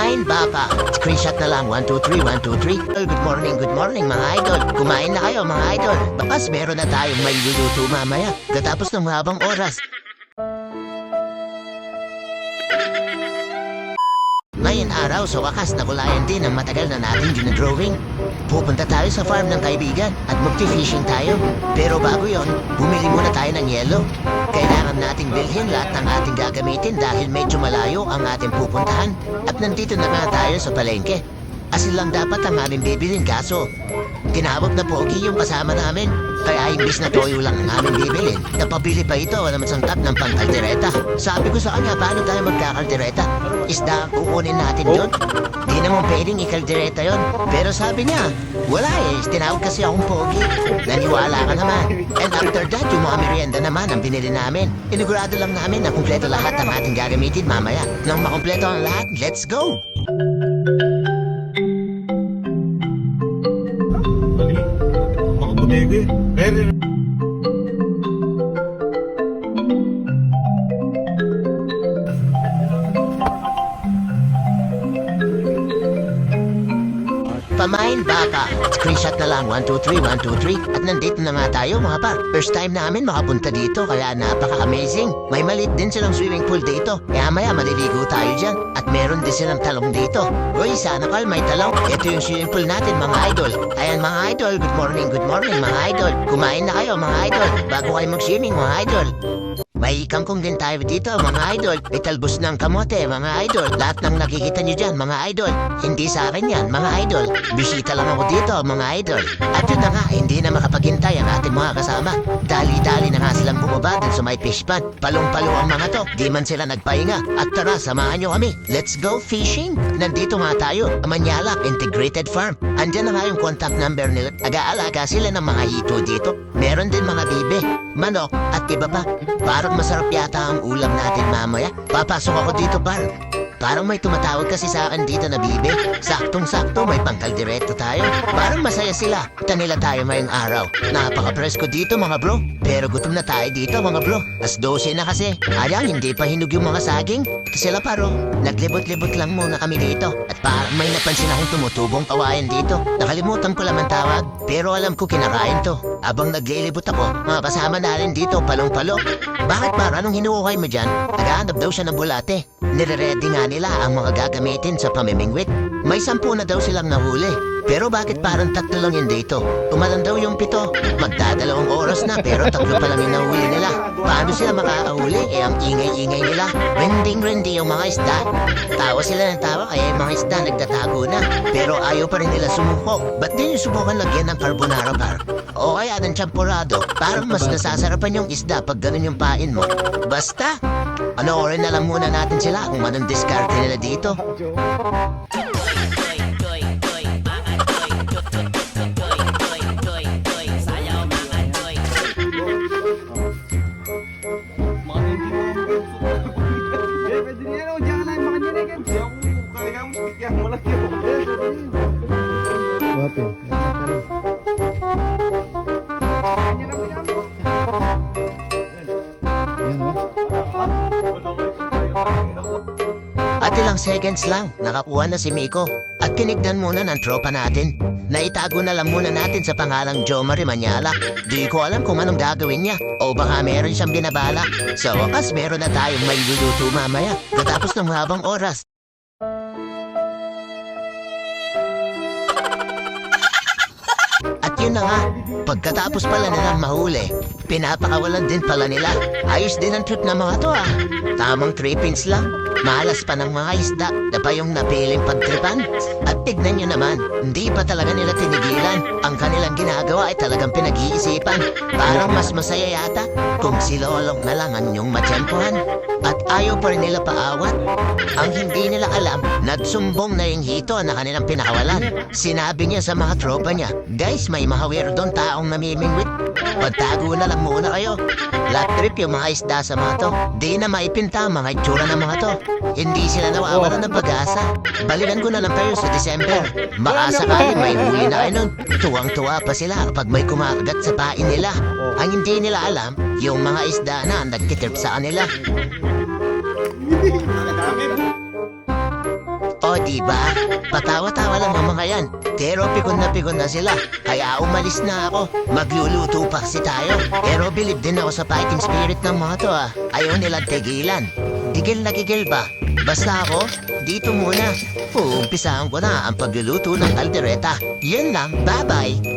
Pamain baka. Screenshot na lang. 1, 2, 3, 1, 2, 3. Good morning mga idol. Kumain na kayo mga idol. Bakas meron na tayong may luluto mamaya. Katapos ng mahabang oras. Ngayon araw, sa wakas nakulayan din ang matagal na natin ginadrawing. Pupunta tayo sa farm ng kaibigan at magti-fishing tayo. Pero bago yon, bumili muna tayo ng yelo. Kailangan nating bilhin lahat ng ating gagamitin dahil medyo malayo ang ating pupuntahan. At nandito na nga tayo sa palengke. Asin lang dapat ang aming bibilin kaso tinawag na pogi yung kasama namin. Kaya imbis na toyo lang ang aming bibilin, napabili pa ito na masangkap ng pangkaldereta. Sabi ko sa kanya, paano tayo magkakaldereta? Isda ang kukunin natin yun? Di naman pwedeng ikaldereta yun. Pero sabi niya, wala eh, tinawag kasi akong pogi. Naniwala ka naman. And after that, yung mga merienda naman ang binili namin. Inigurado lang namin na kumpleto lahat ang ating gagamitin mamaya. Nang makumpleto ang lahat, let's go! Very Pamain baka. Screenshot na lang. 1, 2, 3, 1, 2, 3. At nandito na nga tayo mga par. First time namin makapunta dito kaya napaka-amazing. May maliit din silang swimming pool dito. Kaya maya maliligo tayo dyan. At meron din silang talong dito. Uy, sana kal may talong. Ito yung swimming pool natin mga idol. Ayan mga idol, good morning mga idol. Kumain na kayo mga idol. Bago kayo mag-swimming mga idol. May kangkong din tayo dito mga idol. May talbos ng kamote mga idol. Lahat ng nakikita nyo dyan mga idol. Hindi sa akin yan mga idol. Bisita lang ako dito mga idol. At yun na nga, hindi na makapaghintay ang ating mga kasama. Dali-dali na nga silang bumaba dun sa may fish pond. Palong-palo ang mga to. Di man sila nagpahinga. At tara, samahan nyo kami. Let's go fishing! Nandito nga tayo, Manyalak Integrated Farm. Andyan na nga yung contact number nila. Aga-alaga sila ng mga hito dito. Meron din mga bibe, manok at iba pa. Parang masarap yata ang ulam natin mamaya. Papasok ako dito par. Parang may tumatawag kasi sa akin dito na bibe. Saktong-sakto may pangkaldireto tayo. Parang masaya sila. Tanila tayo ngayong araw. Napaka-presko dito mga bro. Pero gutom na tayo dito mga bro. As 12 na kasi. Ayan, hindi pa hinog yung mga saging. Sila paro. Naglibot-libot lang muna kami dito. At parang may napansin akong tumutubong kawayan dito. Nakalimutan ko lang ang tawag. Pero alam ko kinakain to. Abang naglilibot ako, mga kasama natin dito palong-palo. Bakit para anong hinuukay mo dyan? Naghahanap daw siya ng bulate. Nire-ready nga nila ang mga gagamitin sa pamimingwit. May 10 na daw silang nahuli. Pero bakit parang 3 lang yun dito? Tumalan daw yung 7. Magdadalawang oras na pero 3 pa lang yung nahuli nila. Paano sila makakahuli? Eh ang ingay-ingay nila. Rending-rendi yung mga isda. Tawa sila ng tawa kaya yung mga isda nagtatago na. Pero ayaw pa rin nila sumuko. Ba't din yung subukan lagyan ng carbonara par? O kaya ng champurado. Parang mas nasasarapan yung isda pag ganun yung pain mo. Basta, panoorin na lang muna natin sila kung anong diskarte nila dito. At ilang seconds lang, nakakuha na si Miko. At tinignan muna ng tropa natin. Naitago na lang muna natin sa pangalang Jomari Manyalak. Di ko alam kung anong gagawin niya. O baka meron siyang binabalak. Sa wakas, meron na tayong may luluto mamaya. Katapos ng habang oras. At yun na nga, pagkatapos pala nilang mahuli, pinapakawalan din pala nila. Ayos din ang trip na mga to ah. Tamang 3 pins lang. Malas pa ng mga isda na pa yung napiling pagtripan. At tignan nyo naman, hindi pa talaga nila tinigilan. Ang kanilang ginagawa ay talagang pinag-iisipan. Parang mas masaya yata kung si Lolong na lang ang yung matiyempohan. At ayaw pa rin nila paawat. Ang hindi nila alam, nagsumbong na yung hito na kanilang pinakawalan. Sinabi niya sa mga tropa niya, guys, may mga weirdong taong namimingwit. Pagtago na lang muna kayo. Last trip yung mga isda sa mga to. Di na maipinta mga itsura ng mga to. Hindi sila nawawalan ng pag-asa. Balikan ko na lang kayo sa December. Baka sakali may huli na kayo nun. Tuwang-tuwa pa sila kapag may kumakagat sa pain nila. Ang hindi nila alam, yung mga isda na nagkitrip sa kanila. O diba? Patawa-tawa lang ang mga yan. Pero pikon na sila. Kaya umalis na ako. Magluluto pa kasi tayo. Pero bilib din ako sa fighting spirit ng mga to ah. Ayaw nilang tigilan. Gigil na gigil ba? Basta ako, dito muna. Uumpisahan ko na ang pagluluto ng kaldereta. Yun lang, bye-bye.